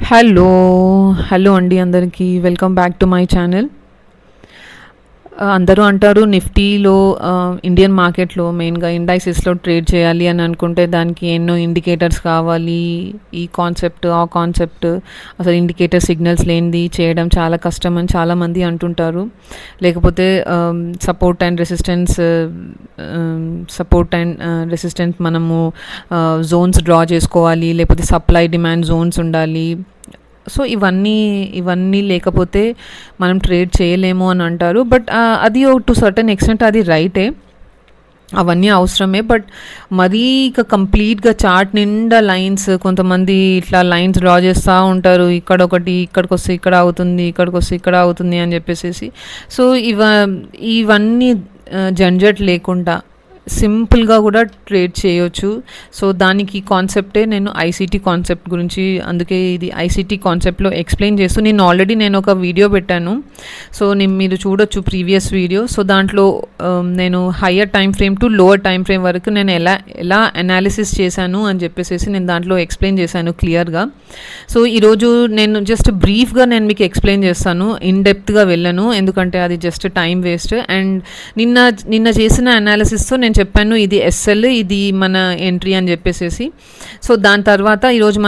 Hello hello అండి అందరికీ welcome back to my channel. అందరూ అంటారు నిఫ్టీలో ఇండియన్ మార్కెట్లో మెయిన్గా ఇండైసెస్లో ట్రేడ్ చేయాలి అని అనుకుంటే దానికి ఎన్నో ఇండికేటర్స్ కావాలి, ఈ కాన్సెప్ట్ ఆ కాన్సెప్ట్, అసలు ఇండికేటర్ సిగ్నల్స్ లేనిది చేయడం చాలా కష్టం అని చాలామంది అంటుంటారు. లేకపోతే సపోర్ట్ అండ్ రెసిస్టెన్స్ మనము జోన్స్ డ్రా చేసుకోవాలి, లేకపోతే సప్లై డిమాండ్ జోన్స్ ఉండాలి. సో ఇవన్నీ లేకపోతే మనం ట్రేడ్ చేయలేము అని అంటారు. బట్ అది టు సర్టన్ ఎక్స్టెంట్ అది రైటే, అవన్నీ అవసరమే. బట్ మరీ ఇక కంప్లీట్గా చార్ట్ నిండా లైన్స్, కొంతమంది ఇట్లా లైన్స్ డ్రా చేస్తూ ఉంటారు, ఇక్కడ ఒకటి ఇక్కడికి వస్తే ఇక్కడ అవుతుంది, ఇక్కడికి వస్తే ఇక్కడ అవుతుంది అని చెప్పేసి. సో ఇవన్నీ జంజట్ లేకుండా సింపుల్గా కూడా ట్రేడ్ చేయొచ్చు. సో దానికి కాన్సెప్టే నేను ఐసీటీ కాన్సెప్ట్ గురించి, అందుకే ఇది ఐసీటీ కాన్సెప్ట్లో ఎక్స్ప్లెయిన్ చేస్తూ నేను ఒక వీడియో పెట్టాను. సో మీరు చూడొచ్చు ప్రీవియస్ వీడియో. సో దాంట్లో నేను higher time frame to lower time frame వరకు నేను ఎలా అనాలిసిస్ చేశాను అని చెప్పేసి నేను దాంట్లో ఎక్స్ప్లెయిన్ చేశాను క్లియర్గా. సో ఈరోజు నేను జస్ట్ బ్రీఫ్గా నేను మీకు ఎక్స్ప్లెయిన్ చేస్తాను, ఇన్ డెప్త్గా వెళ్ళను, ఎందుకంటే అది జస్ట్ టైం వేస్ట్. అండ్ నిన్న చేసిన అనాలిసిస్తో నేను చెప్పాను ఇది ఎస్ఎల్, ఇది మన ఎంట్రీ అని చెప్పేసి. సో దాని తర్వాత ఈరోజు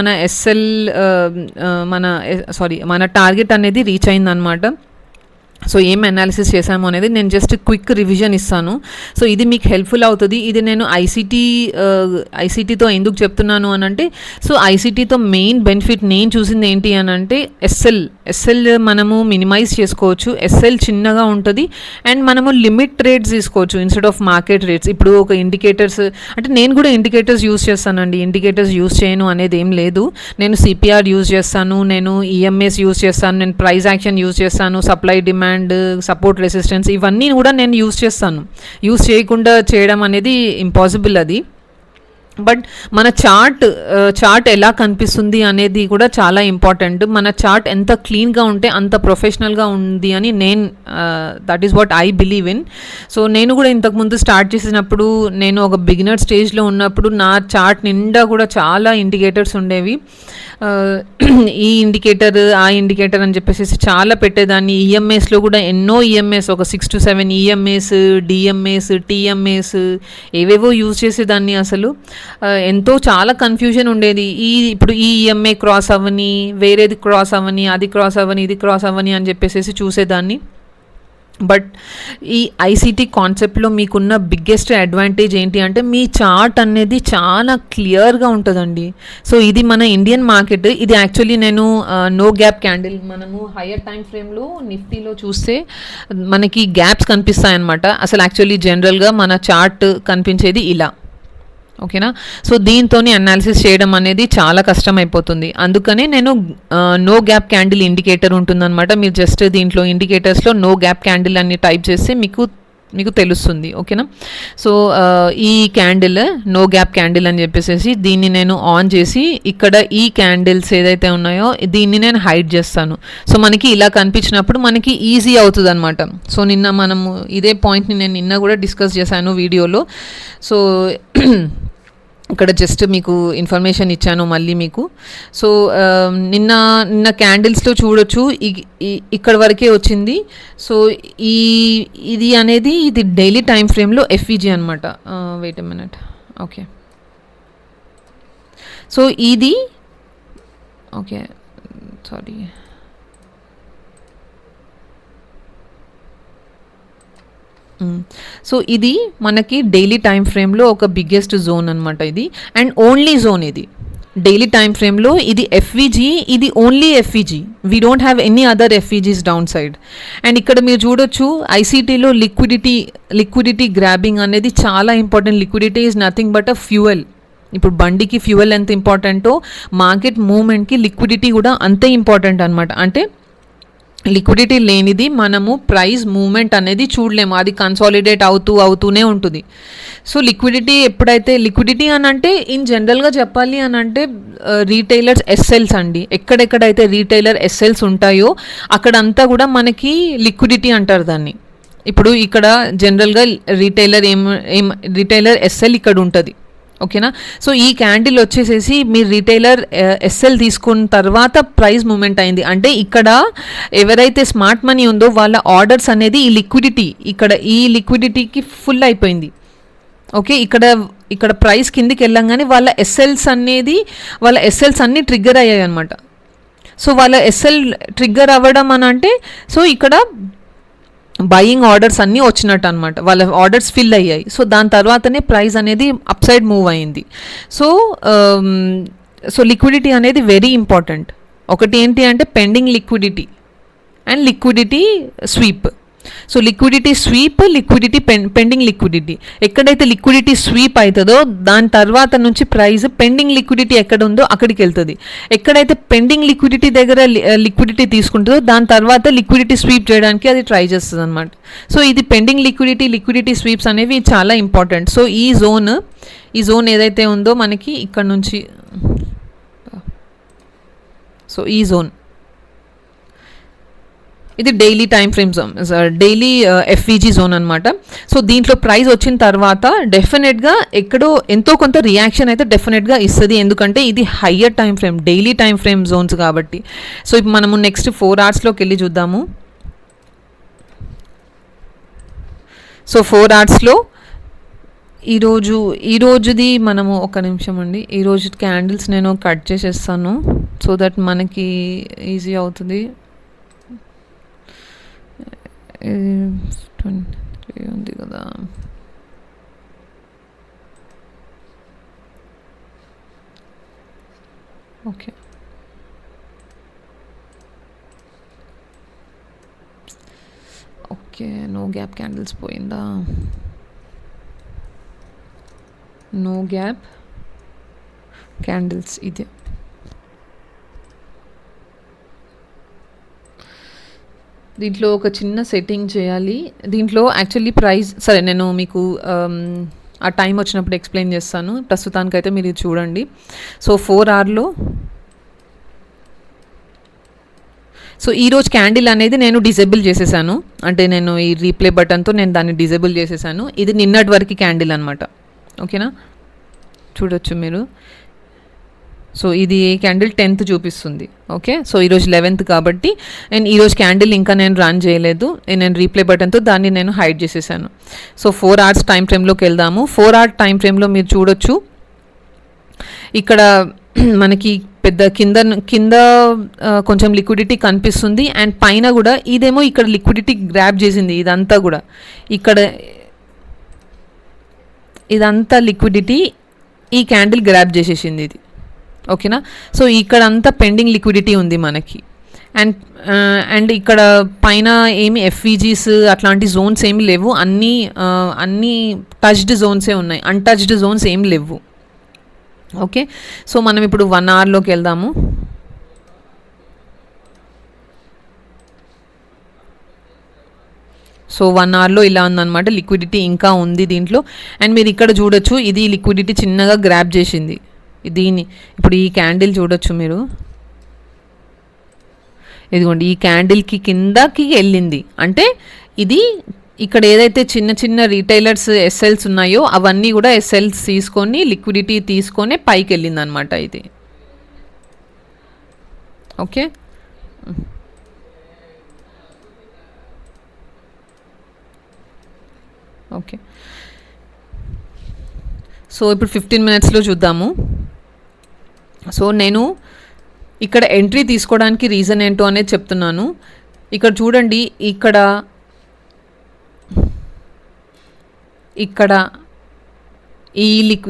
మన టార్గెట్ అనేది రీచ్ అయిందనమాట. సో ఏం అనాలిసిస్ చేశాము అనేది నేను జస్ట్ క్విక్ రివిజన్ ఇస్తాను. సో ఇది మీకు హెల్ప్ఫుల్ అవుతుంది. ఇది నేను ఐసీటీతో ఎందుకు చెప్తున్నాను అని అంటే, సో ఐసీటీతో మెయిన్ బెనిఫిట్ నేను చూసింది ఏంటి అని అంటే, ఎస్ఎల్ మనము మినిమైజ్ చేసుకోవచ్చు, ఎస్ఎల్ చిన్నగా ఉంటుంది అండ్ మనము లిమిట్ ట్రేడ్స్ తీసుకోవచ్చు ఇన్స్టెడ్ ఆఫ్ మార్కెట్ రేట్స్. ఇప్పుడు ఒక ఇండికేటర్స్ అంటే నేను కూడా ఇండికేటర్స్ యూజ్ చేస్తానండి, ఇండికేటర్స్ యూజ్ చేయను అనేది ఏం లేదు. నేను సిపిఆర్ యూజ్ చేస్తాను, నేను ఈఎంఎస్ యూజ్ చేస్తాను, నేను ప్రైస్ యాక్షన్ యూజ్ చేస్తాను, సప్లై డిమాండ్, సపోర్ట్ రెసిస్టెన్స్, ఇవన్నీ కూడా నేను యూజ్ చేస్తాను. యూజ్ చేయకుండా చేయడం అనేది ఇంపాసిబుల్ అది. బట్ మన చార్ట్ ఎలా కనిపిస్తుంది అనేది కూడా చాలా ఇంపార్టెంట్. మన చార్ట్ ఎంత క్లీన్గా ఉంటే అంత ప్రొఫెషనల్గా ఉంది అని that is what I believe in. So నేను కూడా ఇంతకుముందు స్టార్ట్ చేసినప్పుడు, నేను ఒక బిగినర్ స్టేజ్లో ఉన్నప్పుడు నా చార్ట్ నిండా కూడా చాలా ఇండికేటర్స్ ఉండేవి. ఈ ఇండికేటర్ ఆ ఇండికేటర్ అని చెప్పేసి చాలా పెట్టేదాన్ని. ఈఎంఎస్లో కూడా ఎన్నో ఈఎంఎస్, ఒక 6 to 7 ఈఎంఎస్, డిఎంఎస్, టీఎంఎస్ ఏవేవో యూజ్ చేసేదాన్ని. అసలు ఎంతో చాలా కన్ఫ్యూజన్ ఉండేది. ఇప్పుడు ఈ ఈఎంఏ క్రాస్ అవ్వని, వేరేది క్రాస్ అవ్వని, అది క్రాస్ అవ్వని, ఇది క్రాస్ అవ్వని అని చెప్పేసి చూసేదాన్ని. బట్ ఈ ఐసీటీ కాన్సెప్ట్లో మీకున్న బిగ్గెస్ట్ అడ్వాంటేజ్ ఏంటి అంటే, మీ చార్ట్ అనేది చాలా క్లియర్గా ఉంటుందండి. సో ఇది మన ఇండియన్ మార్కెట్. ఇది యాక్చువల్లీ నేను నో గ్యాప్ క్యాండిల్, మనము హయ్యర్ టైం ఫ్రేమ్లో నిఫ్టీలో చూస్తే మనకి గ్యాప్స్ కనిపిస్తాయన్నమాట. అసలు యాక్చువల్లీ జనరల్గా మన చార్ట్ కనిపించేది ఇలా, ఓకేనా. సో దీంతో అనాలిసిస్ చేయడం అనేది చాలా కష్టం అయిపోతుంది. అందుకనే నేను నో గ్యాప్ క్యాండిల్ ఇండికేటర్ ఉంటుందన్నమాట. మీరు జస్ట్ దీంట్లో ఇండికేటర్స్లో నో గ్యాప్ క్యాండిల్ అని టైప్ చేస్తే మీకు తెలుస్తుంది, ఓకేనా. సో ఈ క్యాండిల్ నో గ్యాప్ క్యాండిల్ అని చెప్పేసి దీన్ని నేను ఆన్ చేసి, ఇక్కడ ఈ క్యాండిల్స్ ఏదైతే ఉన్నాయో దీన్ని నేను హైడ్ చేస్తాను. సో మనకి ఇలా కనిపించినప్పుడు మనకి ఈజీ అవుతుంది అనమాట. సో మనము ఇదే పాయింట్ని నేను నిన్న కూడా డిస్కస్ చేశాను వీడియోలో. సో ఇక్కడ జస్ట్ మీకు ఇన్ఫర్మేషన్ ఇచ్చాను మళ్ళీ మీకు. సో నిన్న క్యాండిల్స్లో చూడొచ్చు, ఇక్కడ వరకే వచ్చింది. సో ఇది డైలీ టైం ఫ్రేమ్లో ఎఫ్ఈజీ అనమాట. Wait a minute, okay. So ఇది ఓకే, సారీ, సో ఇది మనకి డైలీ టైం ఫ్రేమ్లో ఒక బిగ్గెస్ట్ జోన్ అనమాట ఇది, అండ్ ఓన్లీ జోన్ ఇది డైలీ టైం ఫ్రేమ్లో. ఇది ఎఫ్ఈజీ, ఇది only FEG, we don't have any other FEGs downside. And ఇక్కడ మీరు చూడొచ్చు ఐసీటీలో లిక్విడిటీ గ్రాబింగ్ అనేది చాలా important. Liquidity is nothing but a fuel. ఇప్పుడు బండికి ఫ్యూయల్ ఎంత ఇంపార్టెంటో, మార్కెట్ మూవ్మెంట్కి లిక్విడిటీ కూడా అంతే ఇంపార్టెంట్ అనమాట. అంటే లిక్విడిటీ లేనిది మనము ప్రైస్ మూవ్మెంట్ అనేది చూడలేము, అది కన్సాలిడేట్ అవుతూనే ఉంటుంది. సో లిక్విడిటీ అని అంటే ఇన్ జనరల్గా చెప్పాలి అని అంటే రీటైలర్స్ ఎస్ఎల్స్ అండి. ఎక్కడెక్కడైతే రీటైలర్ ఎస్ఎల్స్ ఉంటాయో అక్కడంతా కూడా మనకి లిక్విడిటీ అంటారు దాన్ని. ఇప్పుడు ఇక్కడ జనరల్గా రీటైలర్ ఎస్ఎల్ ఇక్కడ ఉంటుంది, ఓకేనా. సో ఈ క్యాండిల్ వచ్చేసేసి మీరు రిటైలర్ ఎస్ఎల్ తీసుకున్న తర్వాత ప్రైస్ మూమెంట్ అయింది. అంటే ఇక్కడ ఎవరైతే స్మార్ట్ మనీ ఉందో వాళ్ళ ఆర్డర్స్ అనేది ఈ లిక్విడిటీ, ఇక్కడ ఈ లిక్విడిటీకి ఫుల్ అయిపోయింది. ఓకే, ఇక్కడ ప్రైస్ కిందికి వెళ్ళంగానే వాళ్ళ ఎస్ఎల్స్ అన్నీ ట్రిగ్గర్ అయ్యాయి అనమాట. సో వాళ్ళ ఎస్ఎల్ ట్రిగ్గర్ అవ్వడం అని అంటే సో ఇక్కడ బయింగ్ ఆర్డర్స్ అన్నీ వచ్చినట్టు అనమాట, వాళ్ళ ఆర్డర్స్ ఫిల్ అయ్యాయి. సో దాని తర్వాతనే ప్రైస్ అనేది అప్ సైడ్ మూవ్ అయింది. సో సో లిక్విడిటీ అనేది వెరీ ఇంపార్టెంట్. ఒకటి ఏంటి అంటే pending liquidity and liquidity sweep. So liquidity sweep, liquidity pending liquidity. ఎక్కడైతే లిక్విడిటీ స్వీప్ అవుతుందో దాని తర్వాత నుంచి ప్రైస్ పెండింగ్ లిక్విడిటీ ఎక్కడ ఉందో అక్కడికి వెళ్తుంది. ఎక్కడైతే పెండింగ్ లిక్విడిటీ దగ్గర లిక్విడిటీ తీసుకుంటుందో దాని తర్వాత లిక్విడిటీ స్వీప్ చేయడానికి అది ట్రై చేస్తుంది అనమాట. సో ఇది పెండింగ్ లిక్విడిటీ స్వీప్స్ అనేవి చాలా ఇంపార్టెంట్. సో ఈ జోన్ ఏదైతే ఉందో మనకి ఇక్కడ నుంచి, సో ఈ జోన్ ఇది daily time frame zone, daily FEG zone అనమాట. సో దీంట్లో ప్రైస్ వచ్చిన తర్వాత డెఫినెట్గా ఎక్కడో ఎంతో కొంత రియాక్షన్ అయితే డెఫినెట్గా ఇస్తుంది. ఎందుకంటే ఇది higher time frame, daily time frame zones కాబట్టి. సో ఇప్పుడు మనము నెక్స్ట్ 4 అవర్స్లోకి వెళ్ళి చూద్దాము. సో 4 అవర్స్లో ఈరోజుది మనము ఒక నిమిషం అండి, ఈరోజు క్యాండిల్స్ నేను కట్ చేసేస్తాను సో దట్ మనకి ఈజీ అవుతుంది. 23 ఉంది కదా. ఓకే, నో గ్యాప్ క్యాండిల్స్ పోయిందా? నో గ్యాప్ క్యాండిల్స్ ఇది. దీంట్లో ఒక చిన్న సెట్టింగ్ చేయాలి. దీంట్లో యాక్చువల్లీ ప్రైస్ సరే నేను మీకు ఆ టైం వచ్చినప్పుడు ఎక్స్ప్లెయిన్ చేస్తాను. ప్రస్తుతానికైతే మీరు ఇది చూడండి. సో 4 అవర్లో సో ఈరోజు క్యాండిల్ అనేది నేను డిజేబుల్ చేసేసాను. అంటే నేను ఈ రీప్లే బటన్తో నేను దాన్ని డిజేబుల్ చేసేసాను. ఇది నిన్నటి వరకు క్యాండిల్ అనమాట. ఓకేనా, చూడొచ్చు మీరు. సో ఇది క్యాండిల్ 10th చూపిస్తుంది. ఓకే, సో ఈరోజు 11th కాబట్టి అండ్ ఈరోజు క్యాండిల్ ఇంకా నేను రన్ చేయలేదు. నేను రీప్లే బటన్తో దాన్ని నేను హైడ్ చేసేసాను. సో 4 అవర్స్ టైం ఫ్రేమ్లోకి వెళ్దాము. 4 అవర్ టైం ఫ్రేమ్లో మీరు చూడొచ్చు ఇక్కడ మనకి పెద్ద కింద కొంచెం లిక్విడిటీ కనిపిస్తుంది అండ్ పైన కూడా ఇదేమో ఇక్కడ లిక్విడిటీ గ్రాబ్ చేసింది. ఇదంతా లిక్విడిటీ ఈ క్యాండిల్ గ్రాబ్ చేసేసింది ఇది. ఓకేనా, సో ఇక్కడ అంతా పెండింగ్ లిక్విడిటీ ఉంది మనకి. అండ్ ఇక్కడ పైన ఏమి ఎఫ్ఈజీస్ అట్లాంటి జోన్స్ ఏమి లేవు. అన్నీ టచ్డ్ జోన్సే ఉన్నాయి, అన్టచ్డ్ జోన్స్ ఏమి లేవు. ఓకే, సో మనం ఇప్పుడు 1 అవర్లోకి వెళ్దాము. సో 1 అవర్లో ఇలా ఉందన్నమాట. లిక్విడిటీ ఇంకా ఉంది దీంట్లో. అండ్ మీరు ఇక్కడ చూడొచ్చు ఇది లిక్విడిటీ చిన్నగా గ్రాబ్ చేసింది దీన్ని. ఇప్పుడు ఈ క్యాండిల్ చూడొచ్చు మీరు, ఇదిగోండి ఈ క్యాండిల్కి కిందకి వెళ్ళింది. అంటే ఇది ఇక్కడ ఏదైతే చిన్న రీటైలర్స్ ఎస్ఎల్స్ ఉన్నాయో అవన్నీ కూడా ఎస్ఎల్స్ తీసుకొని లిక్విడిటీ తీసుకొని పైకి వెళ్ళింది అనమాట ఇది. Okay, okay. సో ఇప్పుడు 15 minutesలో చూద్దాము. సో నేను ఇక్కడ ఎంట్రీ తీసుకోవడానికి రీజన్ ఏంటో అనేది చెప్తున్నాను. ఇక్కడ చూడండి, ఇక్కడ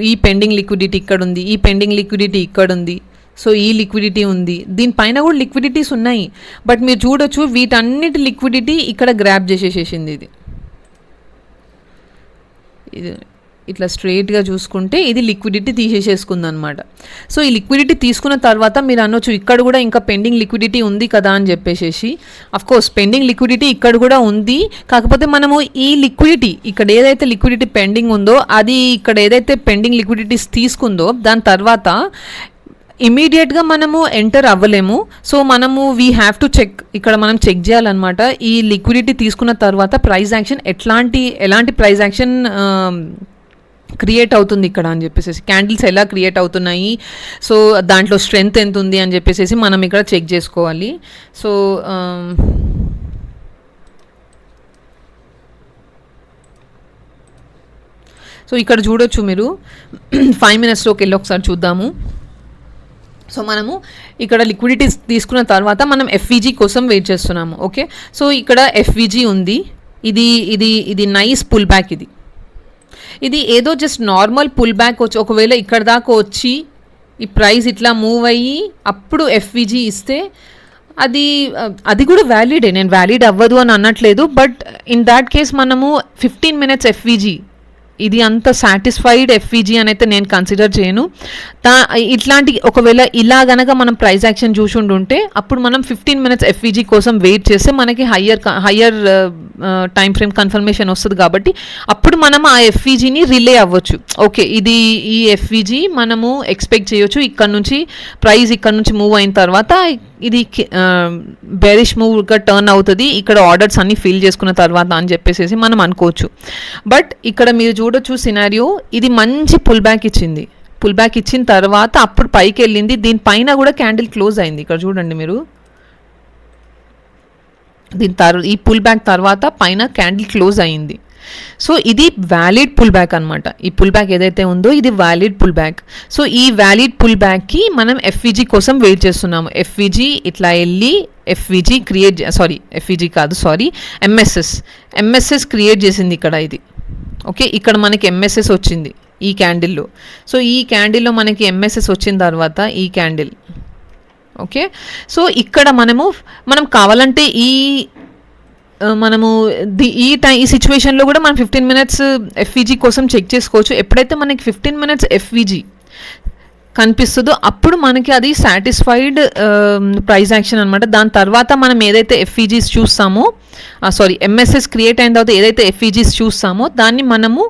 ఈ పెండింగ్ లిక్విడిటీ ఇక్కడ ఉంది, ఈ పెండింగ్ లిక్విడిటీ ఇక్కడ ఉంది. సో ఈ లిక్విడిటీ ఉంది, దీనిపైన కూడా లిక్విడిటీస్ ఉన్నాయి. బట్ మీరు చూడొచ్చు వీటన్నిటి లిక్విడిటీ ఇక్కడ గ్రాబ్ చేసేసేసింది ఇది ఇట్లా స్ట్రైట్గా చూసుకుంటే ఇది లిక్విడిటీ తీసేసేసుకుంది అనమాట. సో ఈ లిక్విడిటీ తీసుకున్న తర్వాత మీరు అనొచ్చు ఇక్కడ కూడా ఇంకా పెండింగ్ లిక్విడిటీ ఉంది కదా అని చెప్పేసి. అఫ్కోర్స్ పెండింగ్ లిక్విడిటీ ఇక్కడ కూడా ఉంది. కాకపోతే మనము ఈ లిక్విడిటీ ఇక్కడ ఏదైతే లిక్విడిటీ పెండింగ్ ఉందో అది ఇక్కడ ఏదైతే పెండింగ్ లిక్విడిటీస్ తీసుకుందో దాని తర్వాత ఇమీడియట్గా మనము ఎంటర్ అవ్వలేము. సో మనము వీ హ్యావ్ టు చెక్, ఇక్కడ మనం చెక్ చేయాలన్నమాట. ఈ లిక్విడిటీ తీసుకున్న తర్వాత ప్రైస్ యాక్షన్ ఎలాంటి ప్రైస్ యాక్షన్ క్రియేట్ అవుతుంది ఇక్కడ అని చెప్పేసి, క్యాండిల్స్ ఎలా క్రియేట్ అవుతున్నాయి, సో దాంట్లో స్ట్రెంగ్త్ ఎంత ఉంది అని చెప్పేసి మనం ఇక్కడ చెక్ చేసుకోవాలి. సో ఇక్కడ చూడొచ్చు మీరు 5 మినిట్స్లోకి వెళ్ళి ఒకసారి చూద్దాము. సో మనము ఇక్కడ లిక్విడిటీ తీసుకున్న తర్వాత మనం ఎఫ్విజీ కోసం వెయిట్ చేస్తున్నాము. ఓకే, సో ఇక్కడ ఎఫ్విజీ ఉంది, ఇది ఇది ఇది నైస్ పుల్ బ్యాక్, ఇది ఏదో జస్ట్ నార్మల్ పుల్ బ్యాక్ వచ్చి ఒకవేళ ఇక్కడ దాకా వచ్చి ఈ ప్రైస్ ఇట్లా మూవ్ అయ్యి అప్పుడు ఎఫ్విజీ ఇస్తే అది కూడా వ్యాలిడే, నేను వ్యాలిడ్ అవ్వదు అని అనట్లేదు. బట్ ఇన్ దాట్ కేస్ మనము 15 మినిట్స్ ఎఫ్విజీ, ఇది అంత సాటిస్ఫైడ్ ఎఫ్విజీ అని అయితే నేను కన్సిడర్ చేయను. ఇట్లాంటి ఒకవేళ ఇలా గనక మనం ప్రైస్ యాక్షన్ చూసి ఉంటే అప్పుడు మనం 15 మినిట్స్ ఎఫ్విజీ కోసం వెయిట్ చేస్తే మనకి హయ్యర్ టైం ఫ్రేమ్ కన్ఫర్మేషన్ వస్తుంది. కాబట్టి అప్పుడు మనం ఆ ఎఫ్విజీని రిలే అవ్వచ్చు. ఓకే, ఈ ఎఫ్విజీ మనము ఎక్స్పెక్ట్ చేయొచ్చు, ఇక్కడ నుంచి ప్రైస్ ఇక్కడ నుంచి మూవ్ అయిన తర్వాత ఇది బేరిష్ మూవ్గా టర్న్ అవుతుంది, ఇక్కడ ఆర్డర్స్ అన్ని ఫిల్ చేసుకున్న తర్వాత అని చెప్పేసి మనం అనుకోవచ్చు. బట్ ఇక్కడ మీరు చూడొచ్చు సినారియో, ఇది మంచి పుల్ బ్యాక్ ఇచ్చింది, పుల్ బ్యాక్ ఇచ్చిన తర్వాత అప్పుడు పైకి వెళ్ళింది, దీనిపైన కూడా క్యాండిల్ క్లోజ్ అయింది. ఇక్కడ చూడండి మీరు, ఈ పుల్ బ్యాక్ తర్వాత పైన క్యాండిల్ క్లోజ్ అయింది. సో ఇది వ్యాలిడ్ పుల్ బ్యాక్ అనమాట. ఈ పుల్ బ్యాక్ ఏదైతే ఉందో ఇది వ్యాలిడ్ పుల్ బ్యాక్. సో ఈ వ్యాలిడ్ పుల్ బ్యాక్కి మనం ఎఫ్విజీ కోసం వెయిట్ చేస్తున్నాము. ఎఫ్విజీ ఇట్లా వెళ్ళి ఎఫ్విజీ క్రియేట్ ఎఫ్విజీ కాదు ఎంఎస్ఎస్ క్రియేట్ చేసింది ఇక్కడ ఇది. ఓకే, ఇక్కడ మనకి ఎంఎస్ఎస్ వచ్చింది ఈ క్యాండిల్లో. సో ఈ క్యాండిల్లో మనకి ఎంఎస్ఎస్ వచ్చిన తర్వాత ఈ క్యాండిల్, ఓకే, సో ఇక్కడ మనం కావాలంటే మనము ఈ సిచ్యువేషన్లో కూడా మనం 15 మినిట్స్ ఎఫ్విజీ కోసం చెక్ చేసుకోవచ్చు. ఎప్పుడైతే మనకి 15 మినిట్స్ ఎఫ్విజీ కనిపిస్తుందో అప్పుడు మనకి అది సాటిస్ఫైడ్ ప్రైస్ యాక్షన్ అనమాట. దాని తర్వాత మనం ఏదైతే ఎఫ్విజీస్ చూస్తామో ఎంఎస్ఎస్ క్రియేట్ అయిన తర్వాత ఏదైతే ఎఫ్విజీస్ చూస్తామో దాన్ని మనము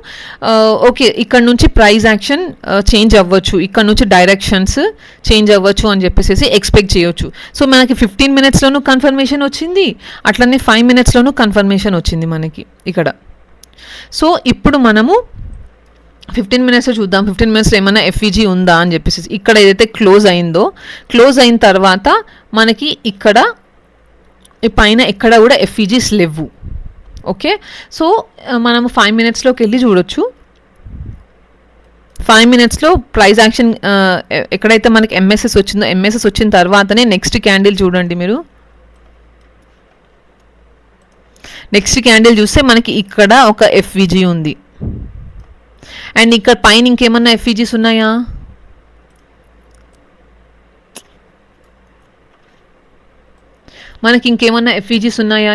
ఓకే ఇక్కడ నుంచి ప్రైస్ యాక్షన్ చేంజ్ అవ్వచ్చు, ఇక్కడ నుంచి డైరెక్షన్స్ చేంజ్ అవ్వచ్చు అని చెప్పేసి ఎక్స్పెక్ట్ చేయొచ్చు. సో మనకి 15 మినిట్స్లోనూ కన్ఫర్మేషన్ వచ్చింది, అట్లనే 5 మినిట్స్లోనూ కన్ఫర్మేషన్ వచ్చింది మనకి ఇక్కడ. సో ఇప్పుడు మనము 15 మినిట్స్ చూద్దాం, 15 మినిట్స్ ఏమైనా ఎఫ్విజీ ఉందా అని చెప్పేసి. ఇక్కడ ఏదైతే క్లోజ్ అయిందో, క్లోజ్ అయిన తర్వాత మనకి ఇక్కడ పైన ఎక్కడ కూడా ఎఫ్విజీస్ లేవు. ఓకే, సో మనము 5 మినిట్స్లోకి వెళ్ళి చూడొచ్చు. 5 మినిట్స్లో ప్రైస్ యాక్షన్ ఎక్కడైతే మనకి ఎంఎస్ఎస్ వచ్చిందో, ఎంఎస్ఎస్ వచ్చిన తర్వాతనే నెక్స్ట్ క్యాండిల్ చూడండి మీరు. నెక్స్ట్ క్యాండిల్ చూస్తే మనకి ఇక్కడ ఒక ఎఫ్విజీ ఉంది, అండ్ ఇక్కడ పైన ఇంకేమన్నా ఎఫ్విజీస్ ఉన్నాయా? మనకి ఇంకేమన్నా ఎఫ్విజీస్ ఉన్నాయా?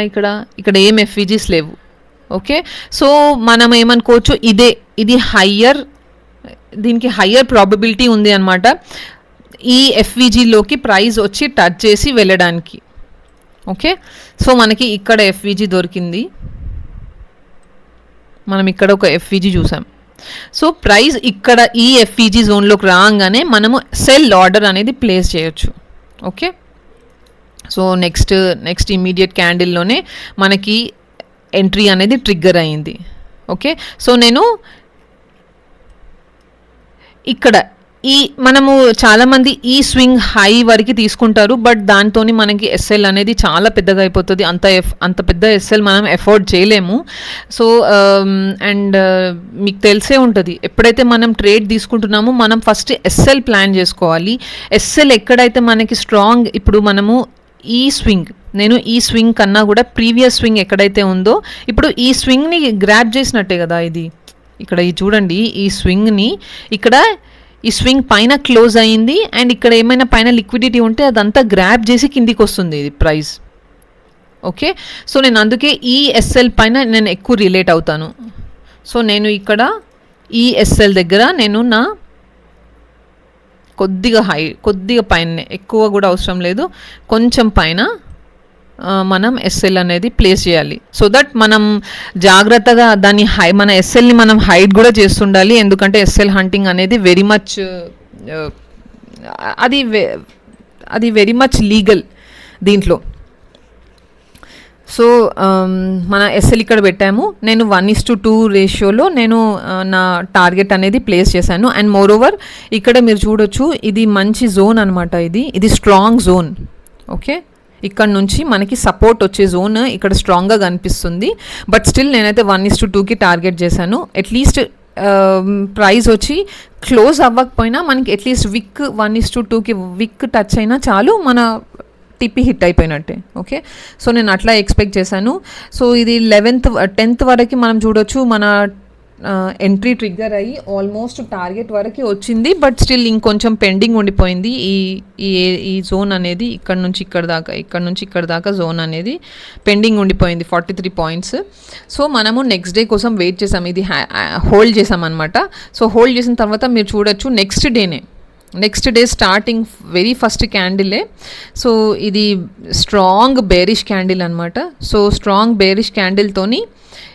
ఇక్కడ ఏం ఎఫ్విజీస్ లేవు. ఓకే, సో మనం ఏమనుకోవచ్చు, ఇది దీనికి హయ్యర్ ప్రాబబిలిటీ ఉంది అనమాట ఈ ఎఫ్విజీలోకి ప్రైస్ వచ్చి టచ్ చేసి వెళ్ళడానికి. ఓకే, సో మనకి ఇక్కడ ఎఫ్విజీ దొరికింది, మనం ఇక్కడ ఒక ఎఫ్విజీ చూసాం. సో ప్రైస్ ఇక్కడ ఈ ఎఫ్విజీ జోన్లోకి రాగానే మనము సెల్ ఆర్డర్ అనేది ప్లేస్ చేయొచ్చు. ఓకే, సో నెక్స్ట్ ఇమీడియట్ క్యాండిల్లోనే మనకి ఎంట్రీ అనేది ట్రిగ్గర్ అయింది. ఓకే, సో నేను ఇక్కడ మనము చాలామంది ఈ స్వింగ్ హై వరకు తీసుకుంటారు, బట్ దాంతో మనకి ఎస్ఎల్ అనేది చాలా పెద్దగా అయిపోతుంది. అంత పెద్ద ఎస్ఎల్ మనం ఎఫోర్డ్ చేయలేము. సో అండ్ మీకు తెలిసే ఉంటుంది, ఎప్పుడైతే మనం ట్రేడ్ తీసుకుంటున్నామో మనం ఫస్ట్ ఎస్ఎల్ ప్లాన్ చేసుకోవాలి. ఎస్ఎల్ ఎక్కడైతే మనకి స్ట్రాంగ్, ఇప్పుడు మనము నేను ఈ స్వింగ్ కన్నా కూడా ప్రీవియస్ స్వింగ్ ఎక్కడైతే ఉందో ఇప్పుడు ఈ స్వింగ్ని గ్రాప్ చేసినట్టే కదా. ఇక్కడ చూడండి, ఈ స్వింగ్ని ఈ స్వింగ్ పైన క్లోజ్ అయ్యింది, అండ్ ఇక్కడ ఏమైనా పైన లిక్విడిటీ ఉంటే అదంతా గ్రాప్ చేసి కిందికి వస్తుంది ఇది ప్రైస్. ఓకే, సో నేను అందుకే ఈ ఎస్ఎల్ పైన నేను ఎక్కువ రిలేట్ అవుతాను. సో నేను ఇక్కడ ఈ ఎస్ఎల్ దగ్గర నేను నా కొద్దిగా పైన, ఎక్కువ కూడా అవసరం లేదు, కొంచెం పైన మనం ఎస్ఎల్ అనేది ప్లేస్ చేయాలి. సో దట్ మనం జాగ్రత్తగా దాన్ని మన ఎస్ఎల్ని మనం హైడ్ కూడా చేస్తుండాలి. ఎందుకంటే ఎస్ఎల్ హంటింగ్ అనేది వెరీ మచ్ అది వెరీ మచ్ లీగల్ దీంట్లో. సో మన ఎస్ఎల్ ఇక్కడ పెట్టాము. నేను 1:2 రేషియోలో నేను నా టార్గెట్ అనేది ప్లేస్ చేశాను. అండ్ మోర్ ఓవర్ ఇక్కడ మీరు చూడొచ్చు, ఇది మంచి జోన్ అనమాట. ఇది స్ట్రాంగ్ జోన్. ఓకే, ఇక్కడ నుంచి మనకి సపోర్ట్ వచ్చే జోన్ ఇక్కడ స్ట్రాంగ్గా కనిపిస్తుంది. బట్ స్టిల్ నేనైతే 1:2కి టార్గెట్ చేశాను. అట్లీస్ట్ ప్రైస్ వచ్చి క్లోజ్ అవ్వకపోయినా మనకి అట్లీస్ట్ విక్ 1:2కి విక్ టచ్ అయినా చాలు, మన టిపి హిట్ అయిపోయినట్టే. ఓకే, సో నేను అట్లా ఎక్స్పెక్ట్ చేశాను. సో ఇది 10th వరకు మనం చూడొచ్చు, మన ఎంట్రీ ట్రిగ్గర్ అయ్యి ఆల్మోస్ట్ టార్గెట్ వరకు వచ్చింది. బట్ స్టిల్ ఇంకొంచెం పెండింగ్ ఉండిపోయింది. ఈ జోన్ అనేది ఇక్కడ నుంచి ఇక్కడ దాకా జోన్ అనేది పెండింగ్ ఉండిపోయింది, 43 పాయింట్స్. సో మనము నెక్స్ట్ డే కోసం వెయిట్ చేసాం. ఇది హోల్డ్ చేసాం అనమాట. సో హోల్డ్ చేసిన తర్వాత మీరు చూడొచ్చు, next day starting very first క్యాండిలే. సో ఇది స్ట్రాంగ్ బేరిష్ క్యాండిల్ అనమాట. సో స్ట్రాంగ్ బేరిష్ క్యాండిల్తోని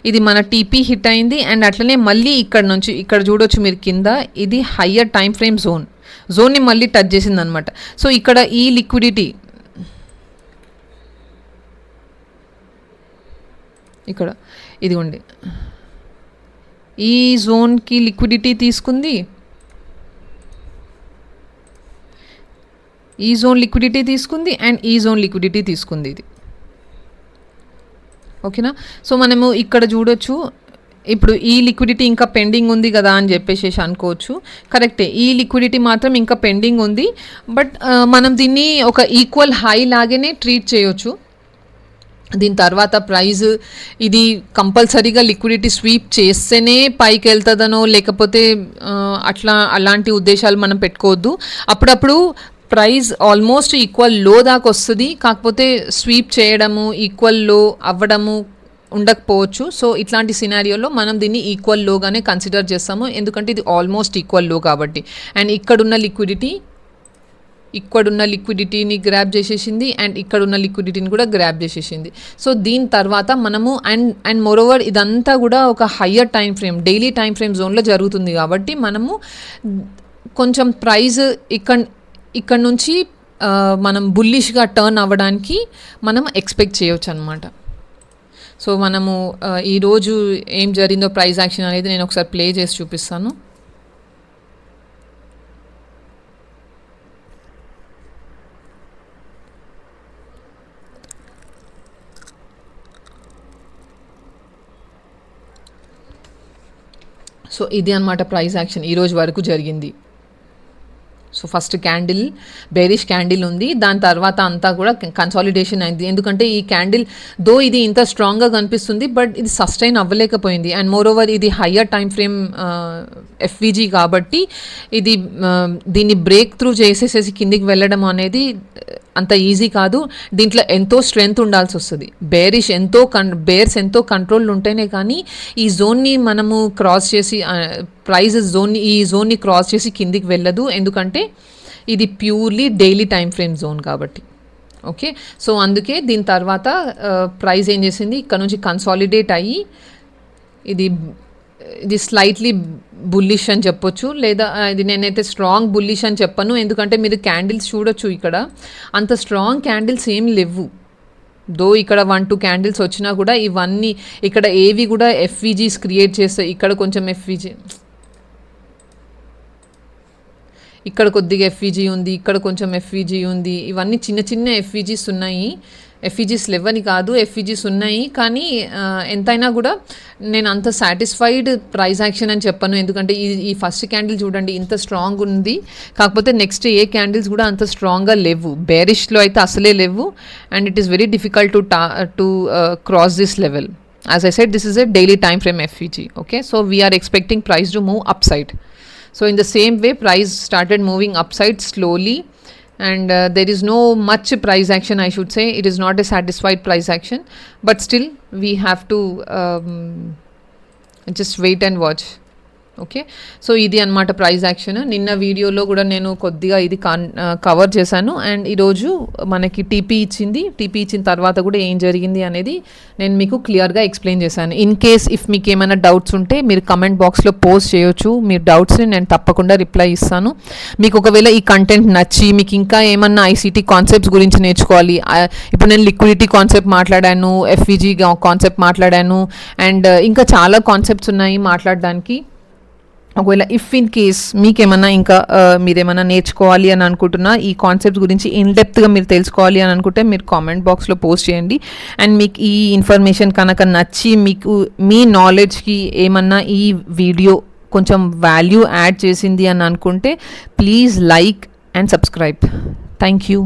ఇది మన టీపీ హిట్ అయింది. అండ్ అట్లనే మళ్ళీ ఇక్కడ చూడొచ్చు మీరు కింద, ఇది హయ్యర్ టైం ఫ్రేమ్ జోన్ని మళ్ళీ టచ్ చేసింది అనమాట. సో ఇక్కడ ఈ లిక్విడిటీ ఇక్కడ ఇదిగోండి, ఈ జోన్కి లిక్విడిటీ తీసుకుంది, ఈ జోన్ లిక్విడిటీ తీసుకుంది, అండ్ ఈ జోన్ లిక్విడిటీ తీసుకుంది ఇది. ఓకేనా, సో మనము ఇక్కడ చూడొచ్చు, ఇప్పుడు ఈ లిక్విడిటీ ఇంకా పెండింగ్ ఉంది కదా అని చెప్పేసి అనుకోవచ్చు. కరెక్టే, ఈ లిక్విడిటీ మాత్రం ఇంకా పెండింగ్ ఉంది. బట్ మనం దీన్ని ఒక ఈక్వల్ హై లాగానే ట్రీట్ చేయొచ్చు. దీని తర్వాత ప్రైజ్ ఇది కంపల్సరీగా లిక్విడిటీ స్వీప్ చేస్తేనే పైకి వెళ్తుందనో లేకపోతే అలాంటి ఉద్దేశాలు మనం పెట్టుకోవద్దు. అప్పుడప్పుడు ప్రైస్ ఆల్మోస్ట్ ఈక్వల్ లో దాకా వస్తుంది, కాకపోతే స్వీప్ చేయడము ఈక్వల్ లో అవ్వడము ఉండకపోవచ్చు. సో ఇట్లాంటి సినారియోలో మనం దీన్ని ఈక్వల్ లోగానే కన్సిడర్ చేస్తాము, ఎందుకంటే ఇది ఆల్మోస్ట్ ఈక్వల్ లో కాబట్టి. అండ్ ఇక్కడున్న లిక్విడిటీని గ్రాబ్ చేసేసింది, అండ్ ఇక్కడున్న లిక్విడిటీని కూడా గ్రాబ్ చేసేసింది. సో దీని తర్వాత మనము అండ్ మోరోవర్ ఇదంతా కూడా ఒక higher time frame, daily time frame జోన్లో జరుగుతుంది కాబట్టి మనము కొంచెం ప్రైజ్ ఇక్కడ నుంచి మనం బుల్లిష్గా టర్న్ అవ్వడానికి మనం ఎక్స్పెక్ట్ చేయొచ్చు అనమాట. సో మనము ఈరోజు ఏం జరిగిందో ప్రైస్ యాక్షన్ అనేది నేను ఒకసారి ప్లే చేసి చూపిస్తాను. సో ఇది అనమాట ప్రైస్ యాక్షన్ ఈరోజు వరకు జరిగింది. So first candle bearish candle ఉంది, దాని తర్వాత అంతా కూడా కన్సాలిడేషన్ అయింది. ఎందుకంటే ఈ క్యాండిల్ ఇది ఇంత స్ట్రాంగ్గా కనిపిస్తుంది, బట్ ఇది సస్టైన్ అవ్వలేకపోయింది. అండ్ మోర్ ఓవర్ ఇది హయ్యర్ టైం ఫ్రేమ్ ఎఫ్విజీ కాబట్టి ఇది దీన్ని బ్రేక్ త్రూ చేసేసేసి కిందికి వెళ్ళడం అనేది అంత ఈజీ కాదు. దీంట్లో ఎంతో స్ట్రెంగ్త్ ఉండాల్సి వస్తుంది. బేర్స్ ఎంతో కంట్రోల్ ఉంటేనే కానీ ఈ జోన్ని మనము క్రాస్ చేసి ఈ జోన్ని క్రాస్ చేసి కిందికి వెళ్ళదు, ఎందుకంటే ఇది purely daily time frame zone కాబట్టి. ఓకే, సో అందుకే దీని తర్వాత ప్రైస్ ఏం చేసింది, ఇక్కడ నుంచి కన్సాలిడేట్ అయ్యి ఇది స్లైట్లీ బుల్లిష్ అని చెప్పొచ్చు, లేదా ఇది నేనైతే స్ట్రాంగ్ బుల్లిష్ అని చెప్పను, ఎందుకంటే మీరు క్యాండిల్స్ చూడొచ్చు, ఇక్కడ అంత స్ట్రాంగ్ క్యాండిల్స్ ఏం లేవు. ఇక్కడ 1-2 క్యాండిల్స్ వచ్చినా కూడా ఇవన్నీ ఇక్కడ ఏవి కూడా ఎఫ్విజీస్ క్రియేట్ చేస్తాయి. ఇక్కడ కొంచెం ఎఫ్విజీ, ఇక్కడ కొద్దిగా ఎఫ్విజీ ఉంది, ఇక్కడ కొంచెం ఎఫ్విజీ ఉంది, ఇవన్నీ చిన్న చిన్న ఎఫ్విజీస్ ఉన్నాయి. ఎఫ్విజీస్ లేవని కాదు, ఎఫ్విజీస్ ఉన్నాయి, కానీ ఎంతైనా కూడా నేను అంత సాటిస్ఫైడ్ ప్రైస్ యాక్షన్ అని చెప్పను, ఎందుకంటే ఈ ఫస్ట్ క్యాండిల్ చూడండి ఇంత స్ట్రాంగ్ ఉంది, కాకపోతే నెక్స్ట్ ఏ క్యాండిల్స్ కూడా అంత స్ట్రాంగ్గా లేవు. బేరిష్లో అయితే అసలే లేవు, and it is very difficult to cross this level. As I said, this is a daily time frame FVG. Okay, so we are expecting price to move upside. So in the same way, price started moving upside slowly, and there is no much price action, I should say. It is not a satisfied price action, but still we have to just wait and watch. Okay. So ఇది అనమాట price action. నిన్న వీడియోలో కూడా నేను కొద్దిగా ఇది cover చేశాను. And ఈరోజు మనకి టీపీ ఇచ్చిన తర్వాత కూడా ఏం జరిగింది అనేది నేను మీకు క్లియర్గా ఎక్స్ప్లెయిన్ చేశాను. ఇన్ కేస్ ఇఫ్ మీకు ఏమైనా డౌట్స్ ఉంటే మీరు కమెంట్ బాక్స్లో పోస్ట్ చేయొచ్చు. మీరు డౌట్స్ని నేను తప్పకుండా రిప్లై ఇస్తాను. మీకు ఒకవేళ ఈ కంటెంట్ నచ్చి మీకు ఇంకా ఏమన్నా ఐసీటీ కాన్సెప్ట్స్ గురించి నేర్చుకోవాలి, ఇప్పుడు నేను లిక్విడిటీ కాన్సెప్ట్ మాట్లాడాను, ఎఫ్ఈజీ కాన్సెప్ట్ మాట్లాడాను, అండ్ ఇంకా చాలా కాన్సెప్ట్స్ ఉన్నాయి మాట్లాడడానికి. ఒకవేళ ఇఫ్ ఇన్ కేస్ మీకేమన్నా ఇంకా మీరేమన్నా నేర్చుకోవాలి అని అనుకుంటున్నా, ఈ కాన్సెప్ట్ గురించి ఇన్డెప్త్గా మీరు తెలుసుకోవాలి అని అనుకుంటే మీరు కామెంట్ బాక్స్లో పోస్ట్ చేయండి. అండ్ మీకు ఈ ఇన్ఫర్మేషన్ కనుక నచ్చి మీకు మీ నాలెడ్జ్కి ఏమన్నా ఈ వీడియో కొంచెం వాల్యూ యాడ్ చేసింది అని అనుకుంటే please like and subscribe. Thank you.